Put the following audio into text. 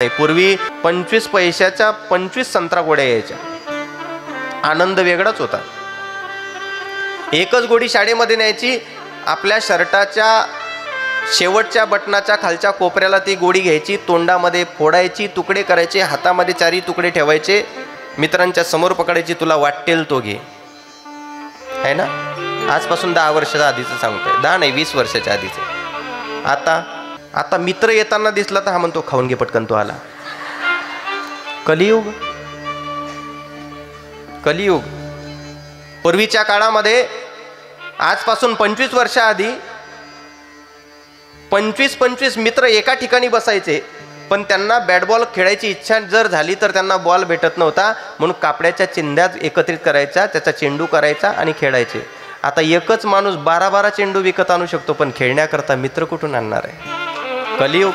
पूर्वी 25 पैशाच्या 25 संत्रा गोळ्या यायच्या. आनंद वेगळाच होता. एकच गोडी शाळेमध्ये न्यायची, आपल्या शर्टाच्या शेवटच्या बटनाच्या खालच्या कोपऱ्याला ती गोडी घ्यायची, तोंडामध्ये फोडायची, तुकडे करायचे, हातामध्ये 4 तुकडे ठेवायचे, मित्रांच्या समोर पकडायची, तुला वाटेल तो घे. आहे ना? आजपासून 10 वर्षाच्या आधीचं सांगतोय, 10 नाही 20 वर्षाच्या आधीचं. आता मित्र येताना दिसला तर हा म्हणतो खाऊन घे पटकन तो आला. कलियुग. कलियुग. पूर्वीच्या काळामध्ये आजपासून 25 वर्षाआधी 25 मित्र एका ठिकाणी बसायचे, पण त्यांना बॅट बॉल खेळायची इच्छा जर झाली तर त्यांना बॉल भेटत नव्हता, म्हणून कापड्याच्या चिंध्या एकत्रित करायचा, त्याचा चेंडू करायचा आणि खेळायचे. आता एकच माणूस 12 चेंडू विकत आणू शकतो, पण खेळण्याकरता मित्र कुठून आणणार आहे? कलियुग.